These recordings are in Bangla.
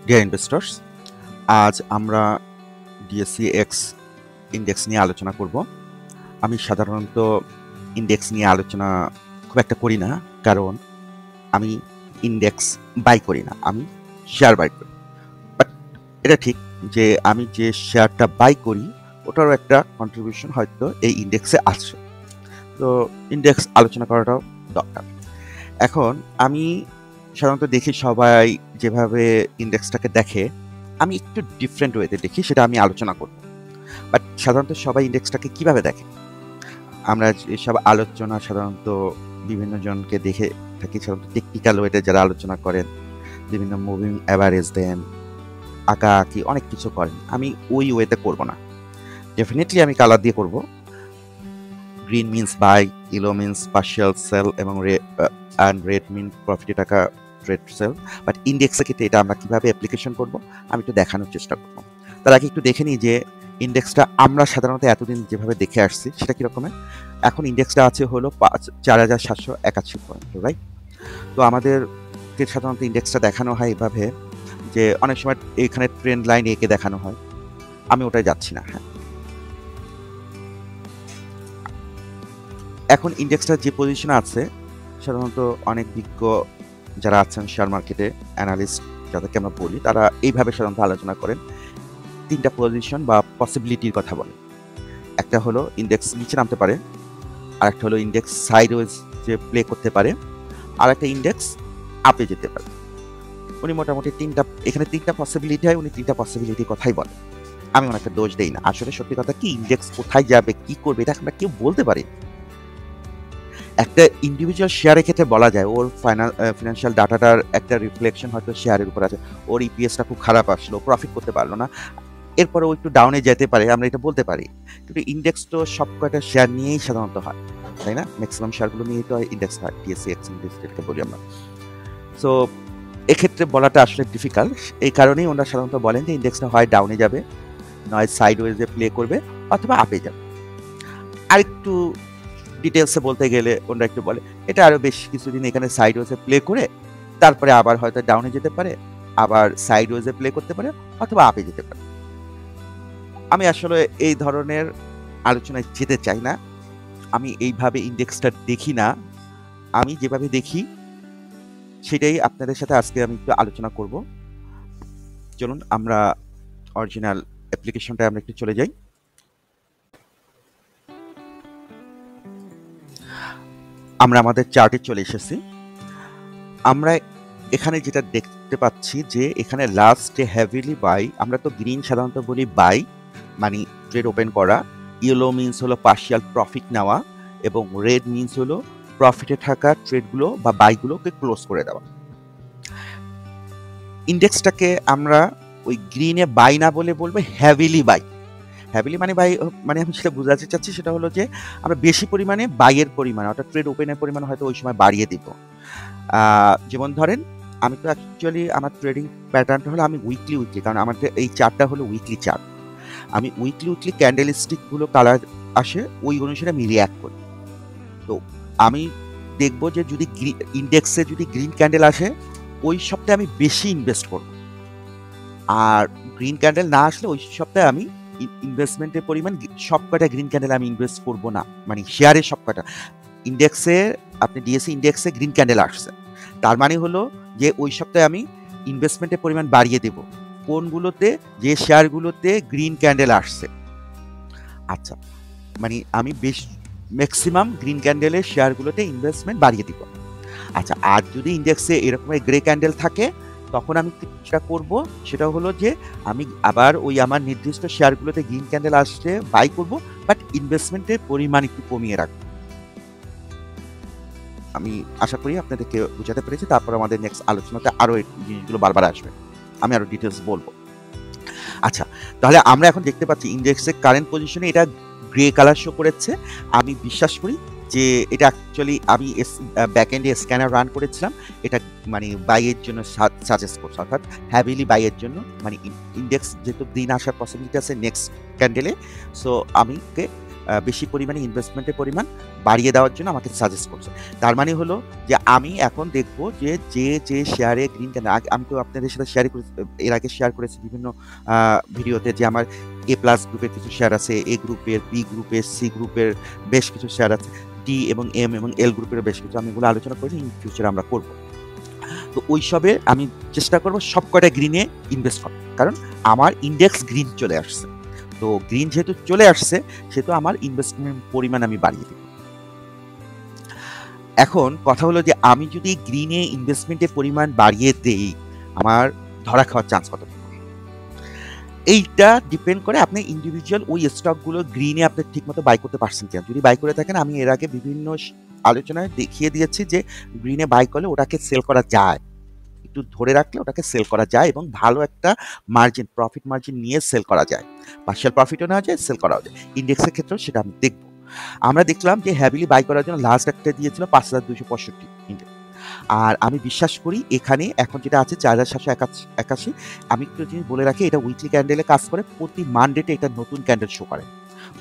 ডিয়ার ইনভেস্টর্স, আজ আমরা ডিএসসি এক্স ইন্ডেক্স নিয়ে আলোচনা করব। আমি সাধারণত ইন্ডেক্স নিয়ে আলোচনা খুব একটা করি না, কারণ আমি ইন্ডেক্স বাই করি না, আমি শেয়ার বাই করি। বাট এটা ঠিক যে আমি যে শেয়ারটা বাই করি ওটারও একটা কন্ট্রিবিউশন হয়তো এই ইন্ডেক্সে আছে, তো ইন্ডেক্স আলোচনা করাটাও দরকার। এখন আমি সাধারণত দেখি সবাই যেভাবে ইন্ডেক্সটাকে দেখে, আমি একটু ডিফারেন্ট ওয়েতে দেখি, সেটা আমি আলোচনা করব। বাট সাধারণত সবাই ইন্ডেক্সটাকে কিভাবে দেখে, আমরা এসব আলোচনা সাধারণত বিভিন্ন জনকে দেখে থাকি। সাধারণত টেকনিক্যাল ওয়েতে যারা আলোচনা করেন, বিভিন্ন মুভিং অ্যাভারেজ দেন, আঁকা আঁকি অনেক কিছু করেন। আমি ওই ওয়েতে করব না, ডেফিনেটলি আমি কালার দিয়ে করব। Green means buy, yellow means partial sell, এবং রেড মিন প্রফিটে টাকা ট্রেড সেল। বাট ইন্ডেক্সের ক্ষেত্রে এটা আমরা কিভাবে অ্যাপ্লিকেশন করব আমি একটু দেখানোর চেষ্টা করব। তার আগে একটু দেখে নিই যে ইন্ডেক্সটা আমরা সাধারণত এতদিন যেভাবে দেখে আসছি সেটা কীরকমের। এখন ইন্ডেক্সটা আছে হলো 4781 পয়েন্ট, রাইট? তো আমাদেরকে সাধারণত ইন্ডেক্সটা দেখানো হয় এভাবে যে অনেক সময় এখানে ট্রেন্ড লাইন এঁকে দেখানো হয়, আমি ওটাই যাচ্ছি না। হ্যাঁ, এখন ইন্ডেক্সটা যে পজিশনে আছে, সাধারণত অনেক বিজ্ঞ যারা আছেন শেয়ার মার্কেটে, অ্যানালিস্ট যাদেরকে আমরা বলি, তারা এইভাবে সাধারণত আলোচনা করেন। তিনটা পজিশন বা পসিবিলিটির কথা বলে। একটা হলো ইন্ডেক্স নিচে নামতে পারে, আর একটা হলো ইন্ডেক্স সাইডওয়েজ যে প্লে করতে পারে, আর একটা ইন্ডেক্স আপে যেতে পারে। উনি মোটামুটি এখানে তিনটা পসিবিলিটি হয়, উনি তিনটা পসিবিলিটির কথাই বলে। আমি ওনাকে দোষ দেই না। আসলে সত্যি কথা কি, ইন্ডেক্স কোথায় যাবে, কি করবে, এটা আমরা কেউ বলতে পারি। একটা ইন্ডিভিজুয়াল শেয়ারের ক্ষেত্রে বলা যায় ওর ফিনান্সিয়াল ডাটাটার একটা রিফ্লেকশন হয়তো শেয়ারের উপর আছে। ওর ইপিএসটা খুব খারাপ আসলো, প্রফিট করতে পারলো না, এরপরে ও একটু ডাউনে যেতে পারে, আমরা এটা বলতে পারি। কিন্তু ইন্ডেক্স তো সব কয়টা শেয়ার নিয়েই সাধারণত হয়, তাই না? ম্যাক্সিমাম শেয়ারগুলো নিয়েই তো ইন্ডেক্স হয়, ডিএসসি এক্স ইন্ডেক্স যেটাকে বলি আমরা। সো এক্ষেত্রে বলাটা আসলে ডিফিকাল্ট। এই কারণেই ওনারা সাধারণত বলেন যে ইন্ডেক্সটা হয় ডাউনে যাবে, নয় সাইডওয়েজে প্লে করবে, অথবা আপে যাবে। আরেকটু ডিটেলসে বলতে গেলে ওনারা একটু বলে এটা আরো বেশ কিছুদিন এখানে সাইডওয়েজে প্লে করে তারপরে আবার হয়তো ডাউনে যেতে পারে, আবার সাইডওয়েজে প্লে করতে পারে, অথবা আপে যেতে পারে। আমি আসলে এই ধরনের আলোচনায় যেতে চাই না। আমি এইভাবে ইন্ডেক্সটা দেখি না। আমি যেভাবে দেখি সেটাই আপনাদের সাথে আজকে আমি একটু আলোচনা করব। চলুন আমরা অরিজিনাল অ্যাপ্লিকেশনটা আমরা একটু চলে যাই। আমরা আমাদের চার্টে চলে এসেছি। আমরা এখানে যেটা দেখতে পাচ্ছি যে এখানে লাস্টে হেভিলি বাই, আমরা তো গ্রিন সাধারণত বলি বাই, মানে ট্রেড ওপেন করা, ইয়েলো মিনস হলো পার্শিয়াল প্রফিট নেওয়া, এবং রেড মিনস হলো প্রফিটে থাকা ট্রেডগুলো বা বাইগুলোকে ক্লোজ করে দেওয়া। ইন্ডেক্সটাকে আমরা ওই গ্রিনে বাই না বলে বলবো হেভিলি বাই। হেভিলি মানে বাই, মানে আমি সেটা বোঝাতে চাচ্ছি সেটা হলো যে আমরা বেশি পরিমাণে বাইয়ের পরিমাণ, অর্থাৎ ট্রেড ওপেনের পরিমাণ হয়তো ওই সময় বাড়িয়ে দিব। যেমন ধরেন আমি তো অ্যাকচুয়ালি আমার ট্রেডিং প্যাটার্নটা হলো আমি উইকলি, কারণ আমার এই চার্টটা হলো উইকলি চার্ট। আমি উইকলি ক্যান্ডেল স্টিকগুলো কালার আসে ওই অনুসারে আমি রিয়াক্ট করি। তো আমি দেখব যে যদি ইন্ডেক্সে যদি গ্রিন ক্যান্ডেল আসে ওই সপ্তাহে আমি বেশি ইনভেস্ট করব, আর গ্রিন ক্যান্ডেল না আসলে ওই সপ্তাহে আমি ইনভেস্টমেন্টের পরিমাণ সব কয়টা গ্রিন ক্যান্ডেল আমি ইনভেস্ট করব না, মানে শেয়ারের সব কয়টা। ইন্ডেক্সে আপনি ডিএসসি ইন্ডেক্সে গ্রিন ক্যান্ডেল আসছে, তার মানে হলো যে ওই সপ্তাহে আমি ইনভেস্টমেন্টের পরিমাণ বাড়িয়ে দেব কোনগুলোতে, যে শেয়ারগুলোতে গ্রিন ক্যান্ডেল আসছে। আচ্ছা, মানে আমি ম্যাক্সিমাম গ্রিন ক্যান্ডেলের শেয়ারগুলোতে ইনভেস্টমেন্ট বাড়িয়ে দিব। আচ্ছা, আর যদি ইন্ডেক্সে এরকম গ্রে ক্যান্ডেল থাকে তখন আমি যেটা করব সেটা হলো যে আমি আবার ওই আমার নির্দিষ্ট শেয়ারগুলোতে গ্রিন ক্যান্ডেল আসলে বাই করব, বাট ইনভেস্টমেন্টের পরিমাণ একটু কমিয়ে রাখবো। আমি আশা করি আপনাদেরকে বোঝাতে পেরেছি। তারপর আমাদের নেক্সট আলোচনাতে আরও এই জিনিসগুলো বারবার আসবে, আমি আরও ডিটেলস বলবো। আচ্ছা, তাহলে আমরা এখন দেখতে পাচ্ছি ইন্ডেক্সের কারেন্ট পজিশনে এটা গ্রে কালার শো করেছে। আমি বিশ্বাস করি যে এটা অ্যাকচুয়ালি আমি ব্যাক এন্ডে স্ক্যানার রান করেছিলাম, এটা মানে বাইয়ের জন্য সাজেস্ট করছে, অর্থাৎ হ্যাভিলি বাইয়ের জন্য। মানে ইন্ডেক্স যেহেতু গ্রিন আসার পসিবিলিটি আছে নেক্সট ক্যান্ডেলে, সো আমি বেশি পরিমাণে ইনভেস্টমেন্টের পরিমাণ বাড়িয়ে দেওয়ার জন্য আমাকে সাজেস্ট করছে। তার মানে হলো যে আমি এখন দেখব যে শেয়ারে গ্রিন ক্যান্ডেল, আমি তো আপনাদের সাথে এর আগে শেয়ার করেছি বিভিন্ন ভিডিওতে যে আমার এ প্লাস গ্রুপের কিছু শেয়ার আছে, এ গ্রুপের, বি গ্রুপের, সি গ্রুপের বেশ কিছু শেয়ার আছে, ডি এবং এম এবং এল গ্রুপের বেশ কিছু, আমি এগুলো আলোচনা করি, ইন ফিউচারে আমরা করব। তো ওইসবে আমি চেষ্টা করব সব কটা গ্রিনে ইনভেস্ট করার, কারণ আমার ইন্ডেক্স গ্রিন চলে আসছে। তো গ্রিন যেহেতু চলে আসছে সেহেতু আমার ইনভেস্টমেন্ট পরিমাণ আমি বাড়িয়ে দেব। এখন কথা হলো যে আমি যদি গ্রিনে ইনভেস্টমেন্টের পরিমাণ বাড়িয়ে দেই, আমার ধরা খাওয়ার চান্স কত? এইটা ডিপেন্ড করে আপনি ইন্ডিভিজুয়াল ওই স্টকগুলো গ্রিনে আপনি ঠিকমতো বাই করতে পারছেন কিনা। যদি বাই করে থাকেন, আমি এর আগে বিভিন্ন আলোচনায় দেখিয়ে দিয়েছি যে গ্রিনে বাই করলে ওটাকে সেল করা যায়, একটু ধরে রাখলে ওটাকে সেল করা যায় এবং ভালো একটা মার্জিন, প্রফিট মার্জিন নিয়ে সেল করা যায়, পার্শিয়াল প্রফিটও নেওয়া যায়, সেল করাও যায়। ইন্ডেক্সের ক্ষেত্রেও সেটা আমি দেখব। আমরা দেখলাম যে হ্যাভিলি বাই করার জন্য লাস্ট একটা দিয়েছিল 5265 ইন্ডেক্স, আর আমি বিশ্বাস করি এখানে এখন যেটা আছে 4781। আমি একটু জিনিস বলে রাখি, এটা উইকলি ক্যান্ডেলে কাজ করে, প্রতি মানডেতে এটা নতুন ক্যান্ডেল শো করে,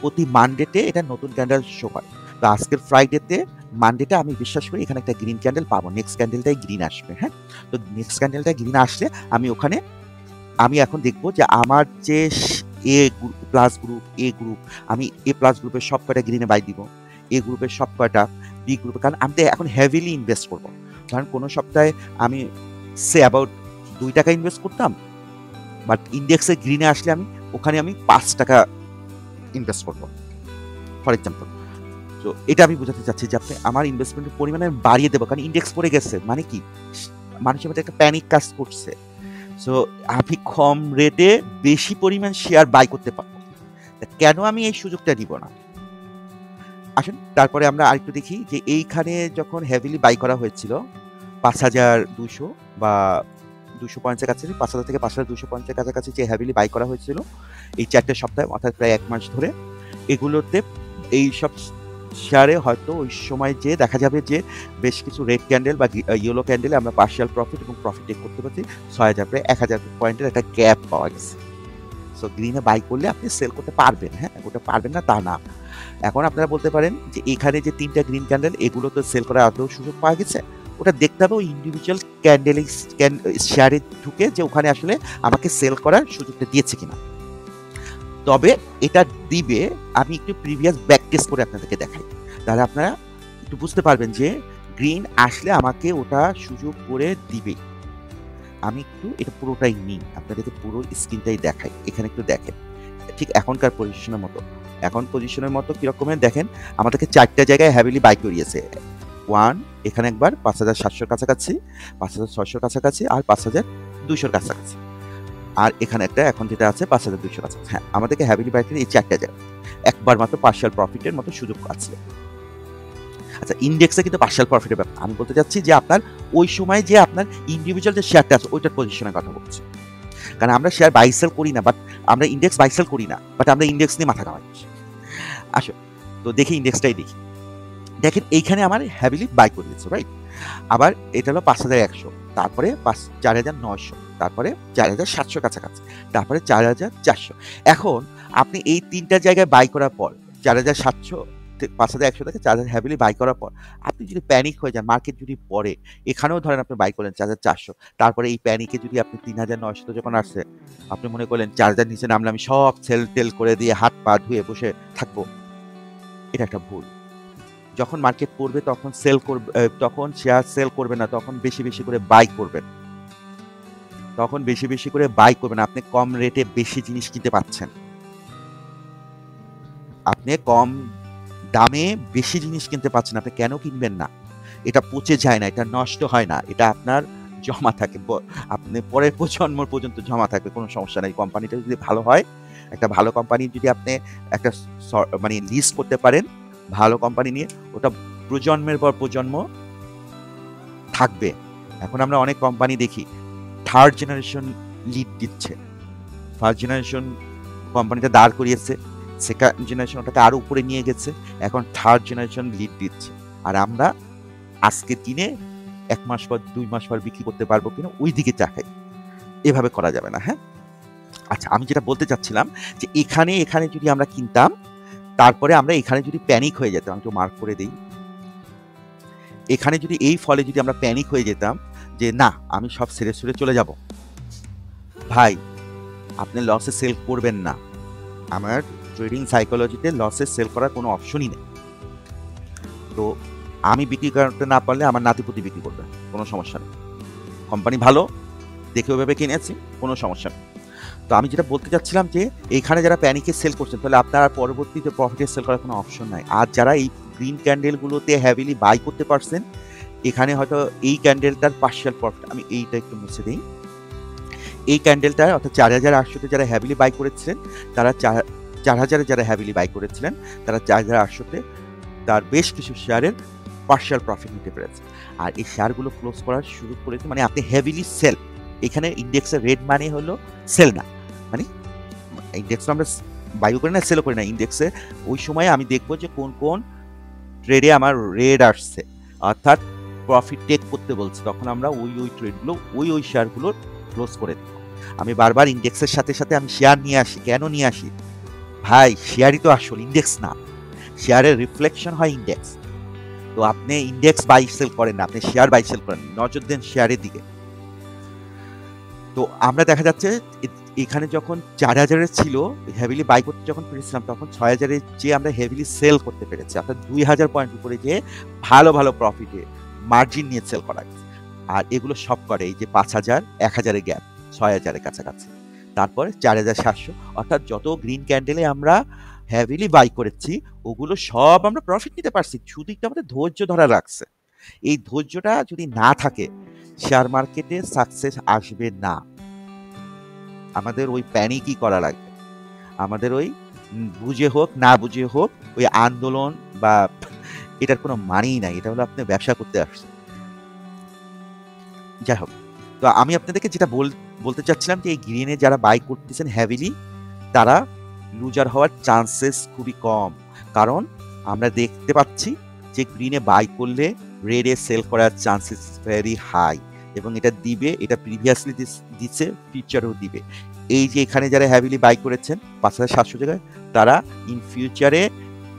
প্রতি মানডেতে এটা নতুন ক্যান্ডেল শো করে। তো আজকের ফ্রাইডেতে, মানডেতে আমি বিশ্বাস করি এখানে একটা গ্রিন ক্যান্ডেল পাবো, নেক্সট ক্যান্ডেলটাই গ্রিন আসবে। হ্যাঁ, তো নেক্সট ক্যান্ডেলটা গ্রিন আসলে আমি এখন দেখবো যে আমার যে এ প্লাস গ্রুপ, এ গ্রুপ, আমি এ প্লাস গ্রুপের সব কয়টা গ্রিনে বাই দিব, এ গ্রুপের সব কয়টা, বি গ্রুপে, কারণ আমি এখন হেভিলি ইনভেস্ট করবো। কারণ কোনো সপ্তাহে আমি অ্যাবাউট 2 টাকা ইনভেস্ট করতাম, বাট ইন্ডেক্সে গ্রিনে আসলে ওখানে আমি 5 টাকা ইনভেস্ট করবো, ফর এক্সাম্পল। তো এটা আমি বোঝাতে চাচ্ছি যে আপনি আমার ইনভেস্টমেন্টের পরিমাণ আমি বাড়িয়ে দেবো, কারণ ইন্ডেক্স পড়ে গেছে মানে কি, মানুষের মধ্যে একটা প্যানিক কাজ করছে। সো আমি কম রেটে বেশি পরিমাণ শেয়ার বাই করতে পারবো, কেন আমি এই সুযোগটা দিব না? আসুন তারপরে আমরা আরেকটু দেখি যে এইখানে যখন হেভিলি বাই করা হয়েছিল 5200 বা 200 পয়েন্টের কাছাকাছি, 5000 থেকে 5200 পয়েন্টের কাছাকাছি যে হেভিলি বাই করা হয়েছিল এই 4টে সপ্তাহে, অর্থাৎ প্রায় 1 মাস ধরে, এগুলোতে এই সব শেয়ারে হয়তো ওই সময় যে দেখা যাবে যে বেশ কিছু রেড ক্যান্ডেল বা ইয়েলো ক্যান্ডেলে আমরা পার্শিয়াল প্রফিট এবং প্রফিট টেক করতে পারছি। 6000 প্রায় 1000 পয়েন্টের একটা গ্যাপ পাওয়া গেছে। সো গ্রিনে বাই করলে আপনি সেল করতে পারবেন, হ্যাঁ, ওটা পারবেন না তা না। এখন আপনারা বলতে পারেন যে এখানে যে 3টা গ্রিন ক্যান্ডেল, এগুলো তো সেল করার আদৌ সুযোগ পাওয়া গেছে, ওটা দেখতে হবে ওই ইন্ডিভিজুয়াল ক্যান্ডেল শেয়ারে ঢুকে যে ওখানে আসলে আমাকে সেল করার সুযোগটা দিয়েছে কিনা। তবে এটা দিবে, আমি একটু প্রিভিয়াস ব্যাক টেস্ট করে আপনাদেরকে দেখাই, তাহলে আপনারা একটু বুঝতে পারবেন যে গ্রিন আসলে আমাকে ওটা সুযোগ করে দিবে। আমি একটু এটা পুরোটাই নিই, আপনাদেরকে পুরো স্ক্রিনটাই দেখাই, এখানে একটু দেখেন ঠিক এখনকার পজিশনের মতো। এখন পজিশনের মতো কিরকমের দেখেন, আমাদেরকে 4টা জায়গায় হ্যাভিলি বাই করিয়েছে। 1 এখানে একবার 5700 কাছাকাছি, 5600 কাছাকাছি, আর 5200 কাছাকাছি, আর এখানে একটা এখন যেটা আছে 5200 কাছাকাছি। হ্যাঁ, আমাদেরকে হ্যাভিলি বাই করে এই 4টা জায়গা একবার মাত্র পার্শিয়াল প্রফিটের মতো সুযোগ আছে। আচ্ছা, ইন্ডেক্সে কিন্তু পার্শিয়াল প্রফিটের ব্যাপার আমি বলতে চাচ্ছি যে আপনার ওই সময় যে আপনার ইন্ডিভিজুয়াল যে শেয়ারটা আছে ওইটার পজিশনের কথা বলছি, কারণ আমরা শেয়ার বাই সেল করি না, বাট আমরা ইন্ডেক্স বাই সেল করি না, বাট আমরা ইন্ডেক্স নিয়ে মাথা ঘামাই। আসো তো দেখি ইন্ডেক্সটাই দেখি। দেখেন এইখানে আমার হ্যাভিলি বাই করে দিচ্ছে, রাইট? আবার এটা হলো 5100, তারপরে 4900, তারপরে 4700 কাছাকাছি, তারপরে 4400। এখন আপনি এই 3টা জায়গায় বাই করার পর 4700, 5100 থেকে 4000 হ্যাভিলি বাই করার পর আপনি যদি প্যানিক হয়ে যান, মার্কেট যদি পড়ে, এখানেও ধরেন আপনি বাই করলেন 4400, তারপরে এই প্যানিকে যদি আপনি 3900 যখন আসছে আপনি মনে করলেন 4000 নিচে নামলে আমি সব সেল টেল করে দিয়ে হাত পা ধুয়ে বসে থাকবো, এটা একটা ভুল। যখন মার্কেট পড়বে তখন তখন শেয়ার সেল করবে না, তখন বেশি বেশি করে বাই করবেন, আপনি কম রেটে বেশি জিনিস কিনতে পাচ্ছেন, আপনি কম দামে বেশি জিনিস কিনতে পাচ্ছেন, আপনি কেন কিনবেন না? এটা পচে যায় না, এটা নষ্ট হয় না, এটা আপনার জমা থাকে, আপনি পরের প্রজন্ম পর্যন্ত জমা থাকবে, কোনো সমস্যা নেই। কোম্পানিটা যদি ভালো হয়, একটা ভালো কোম্পানি যদি আপনি একটা মানে লিস্ট করতে পারেন ভালো কোম্পানি নিয়ে, ওটা প্রজন্মের পর প্রজন্ম থাকবে। এখন আমরা অনেক কোম্পানি দেখি 3rd জেনারেশন লিড দিচ্ছে, 1st জেনারেশন কোম্পানিটা দাঁড় করিয়েছে, 2nd জেনারেশন ওটাকে আরো উপরে নিয়ে গেছে, এখন 3rd জেনারেশন লিড দিচ্ছে, আর আমরা আজকে দিনে 1 মাস পর 2 মাস পর বিক্রি করতে পারবো কিনা ওই দিকে চাকাই। এভাবে করা যাবে না। হ্যাঁ, আচ্ছা, আমি যেটা বলতে চাচ্ছিলাম যে এখানে যদি আমরা কিনতাম তারপরে আমরা এখানে যদি প্যানিক হয়ে যেতাম, আমি একটু মার্ক করে দিই, এখানে যদি এই ফলে যদি আমরা প্যানিক হয়ে যেতাম যে না আমি সব ছেড়ে ছুড়ে চলে যাব, ভাই আপনি লসে সেল করবেন না। আমার ট্রেডিং সাইকোলজিতে লসে সেল করার কোনো অপশনই নেই। তো আমি বিক্রি করতে না পারলে আমার নাতিপুতি বিক্রি করবে, কোনো সমস্যা নেই। কোম্পানি ভালো দেখে ওইভাবে কিনেছি, কোনো সমস্যা নেই। তো আমি যেটা বলতে চাচ্ছিলাম যে এইখানে যারা প্যানিকে সেল করছেন তাহলে আপনার পরবর্তীতে প্রফিটে সেল করার কোনো অপশন নাই। আর যারা এই গ্রিন ক্যান্ডেলগুলোতে হ্যাভিলি বাই করতে পারছেন, এখানে হয়তো এই ক্যান্ডেলটার পার্শিয়াল প্রফিট, আমি এইটা একটু মুছে দিই, এই ক্যান্ডেলটা অর্থাৎ 4800-তে যারা হ্যাভিলি বাই করেছিলেন, তারা 4000-এ যারা হ্যাভিলি বাই করেছিলেন তারা 4800-তে তার বেশ কিছু শেয়ারের পার্শিয়াল প্রফিট নিতে পেরেছে। আর এই শেয়ারগুলো ক্লোজ করা শুরু করেছে, মানে আপনি হেভিলি সেল, এখানে ইন্ডেক্সের রেড মানে হলো সেল না, মানে ইন্ডেক্স আমরা বাইও করি না সেলও করি না, ইন্ডেক্সে ওই সময় আমি দেখবো যে কোন কোন ট্রেডে আমার রেড আসছে অর্থাৎ প্রফিট টেক করতে বলছে, তখন আমরা ওই ট্রেডগুলো ওই শেয়ারগুলো ক্লোজ করে দিই। আমি বারবার ইন্ডেক্সের সাথে সাথে আমি শেয়ার নিয়ে আসি, কেন নিয়ে আসি ভাই, শেয়ারই তো আসল, ইন্ডেক্স না। শেয়ারের রিফ্লেকশন হয় ইন্ডেক্স। তো আপনি ইন্ডেক্স বাই সেল করেন না, আপনি শেয়ার বাই সেল করেন, নজর দেন শেয়ারের দিকে। তো আমরা দেখা যাচ্ছে এখানে যখন 4000-এ ছিল হেভিলি বাই করতে যখন পেরেছিলাম, তখন 6000-এর যে আমরা হেভিলি সেল করতে পেরেছি, অর্থাৎ 2000 পয়েন্ট উপরে যে ভালো ভালো প্রফিটে মার্জিন নিয়ে সেল করা গেছে। আর এগুলো সব করে এই যে 5000 1000-এর গ্যাপ 6000-এর কাছাকাছি, তারপরে 4700, অর্থাৎ যত গ্রিন ক্যান্ডেলে আমরা হেভিলি বাই করেছি ওগুলো সব আমরা প্রফিট নিতে পারছি, শুধু একটু আমাদের ধৈর্য ধরা লাগছে। এই ধৈর্যটা যদি না থাকে শেয়ার মার্কেটে সাকসেস আসবে না। আমাদের ওই প্যানিকই করা লাগবে, আমাদের ওই বুঝে হোক না বুঝে হোক ওই আন্দোলন বা এটার কোনো মানেই নাই, এটা হলো আপনি ব্যবসা করতে আসছেন। যাই হোক, তো আমি আপনাদেরকে যেটা বলতে চাচ্ছিলাম যে এই গ্রিনে যারা বাই করতেছেন হেভিলি, তারা লুজার হওয়ার চান্সেস খুবই কম, কারণ আমরা দেখতে পাচ্ছি যে গ্রিনে বাই করলে রেডে সেল করার চান্সেস ভেরি হাই, এবং এটা দিবে, এটা প্রিভিয়াসলি দিচ্ছে, ফিউচারেও দিবে। এই যে এখানে যারা হ্যাভিলি বাই করেছেন 5700 জায়গায়, তারা ইন ফিউচারে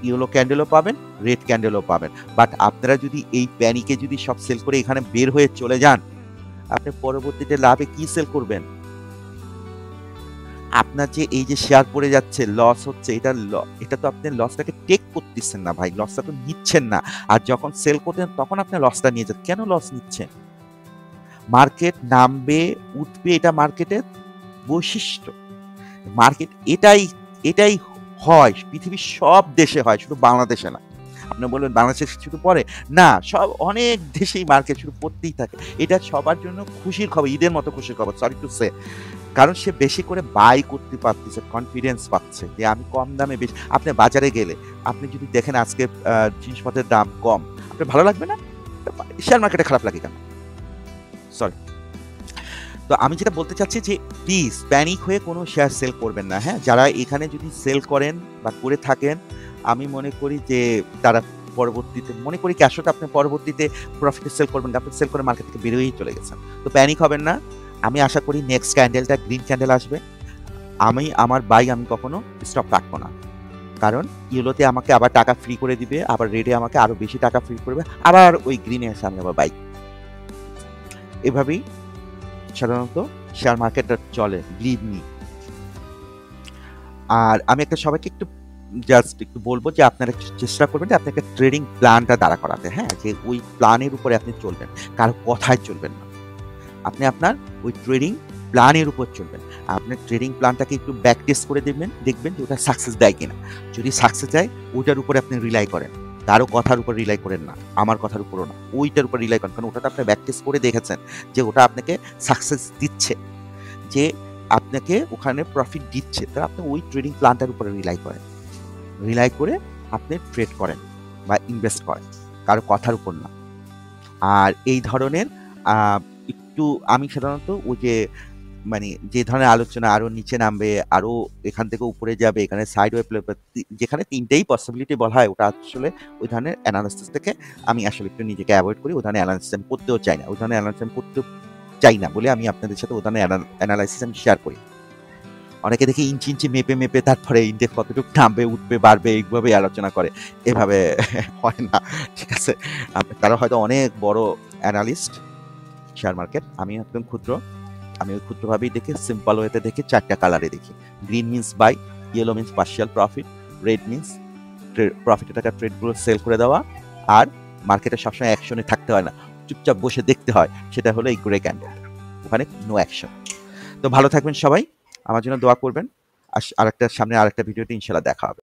ইয়েলো ক্যান্ডেলও পাবেন, রেড ক্যান্ডেলও পাবেন। বাট আপনারা যদি এই প্যানিকে যদি সব সেল করে এখানে বের হয়ে চলে যান, আপনি পরবর্তীতে লাভে কি সেল করবেন? আপনার যে এই যে শেয়ার পড়ে যাচ্ছে, লস হচ্ছে, এটা তো আপনি লসটাকে টেক করতেছেন না ভাই, লসটা তো নিচ্ছেন না। আর যখন সেল করতেন তখন আপনি লসটা নিয়ে যান, কেন লস নিচ্ছেন? মার্কেট নামবে উঠবে, এটা মার্কেটের বৈশিষ্ট্য। মার্কেট এটাই হয়, পৃথিবীর সব দেশে হয়, শুধু বাংলাদেশে না। আপনি বলবেন বাংলাদেশে শুধু পড়ে না, সব অনেক দেশেই মার্কেট শুধু পড়তেই থাকে। এটা সবার জন্য খুশির খবর, ঈদের মতো খুশির খবর, সরি টু সে, কারণ সে বেশি করে বাই করতে পারতেছে, কনফিডেন্স পাচ্ছে যে আমি কম দামে বেশি। আপনি বাজারে গেলে আপনি যদি দেখেন আজকে জিনিসপত্রের দাম কম, আপনার ভালো লাগবে না? শেয়ার মার্কেটে খারাপ লাগে কেন? সরি। তো আমি যেটা বলতে চাচ্ছি যে প্লিজ প্যানিক হয়ে কোনো শেয়ার সেল করবেন না। হ্যাঁ, যারা এখানে যদি সেল করেন বা করে থাকেন, আমি মনে করি যে তারা পরবর্তীতে মনে করি কি আসলে আপনি পরবর্তীতে প্রফিটে সেল করবেন, আপনি সেল করে মার্কেট থেকে বেরোয়েই চলে গেছেন। তো প্যানিক হবেন না। আমি আশা করি নেক্সট ক্যান্ডেলটা গ্রিন ক্যান্ডেল আসবে। আমি কখনো স্টপ রাখবো না, কারণ ইয়েলোতে আমাকে আবার টাকা ফ্রি করে দিবে, আবার রেডে আমাকে আরো বেশি টাকা ফ্রি করবে, আবার ওই গ্রিনে এসে আমি আবার বাই। এভাবেই সাধারণত শেয়ার মার্কেটটা চলে, বিলিভ মি। আর আমি একটা সবাইকে একটু বলবো যে আপনারা চেষ্টা করবেন যে আপনি একটা ট্রেডিং প্ল্যানটা দাঁড়া করাতে। হ্যাঁ, যে ওই প্ল্যানের উপরে আপনি চলবেন, কারো কথায় চলবেন না। আপনি আপনার ওই ট্রেডিং প্ল্যানের উপর চলবেন। আপনার ট্রেডিং প্ল্যানটাকে একটু ব্যাক টেস্ট করে দেখবেন যে ওটা সাকসেস দেয় কিনা। যদি সাকসেস দেয় ওটার উপরে আপনি রিলাই করেন, কারো কথার উপর রিলাই করেন না, আমার কথার উপরও না, ওইটার উপর রিলাই করেন, কারণ ওটাতে আপনি ব্যাক টেস্ট করে দেখেছেন যে ওটা আপনাকে সাকসেস দিচ্ছে, যে আপনাকে ওখানে প্রফিট দিচ্ছে, তাহলে আপনি ওই ট্রেডিং প্ল্যানটার উপরে রিলাই করে আপনি ট্রেড করেন বা ইনভেস্ট করেন, কারো কথার উপর না। আর এই ধরনের একটু আমি সাধারণত ওই যে মানে যে ধরনের আলোচনা আরো নিচে নামবে, আরো এখান থেকে উপরে যাবে, এখানে সাইড ওয়ে যেখানে তিনটেই পসিবিলিটি বলা হয়, ওটা আসলে ওই ধরনের অ্যানালিসিস থেকে আমি আসলে একটু নিজেকে অ্যাভয়েড করি। ওই ধরনের অ্যানালিসিস আমি করতেও চাই না, বলে আমি আপনাদের সাথে ওই ধরনের অ্যানালাইসিস আমি শেয়ার করি। অনেকে দেখি ইঞ্চি ইঞ্চি মেপে তারপরে ইন্ডেক্স কতটুকু নামবে, উঠবে, বাড়বে এইভাবেই আলোচনা করে। এভাবে হয় না। ঠিক আছে? তারা হয়তো অনেক বড় অ্যানালিস্ট শেয়ার মার্কেট। আমি একদম ক্ষুদ্র। আমি ওই ক্ষুদ্রভাবেই দেখি, সিম্পল ওয়েতে দেখি, ৪ টা কালারে দেখি। Green means buy, yellow means partial profit, red means প্রফিটে থাকা ট্রেডগুলো সেল করে দেওয়া, আর মার্কেটে সবসময় অ্যাকশনে থাকতে হয় না, চুপচাপ বসে দেখতে হয়। সেটা হলো এই গ্রে ক্যান্ডেল, ওখানে নো অ্যাকশন। তো ভালো থাকবেন সবাই, আমার জন্য দোয়া করবেন। আরেকটা সামনে আরেকটা ভিডিওতে ইনশাল্লাহ দেখা হবে।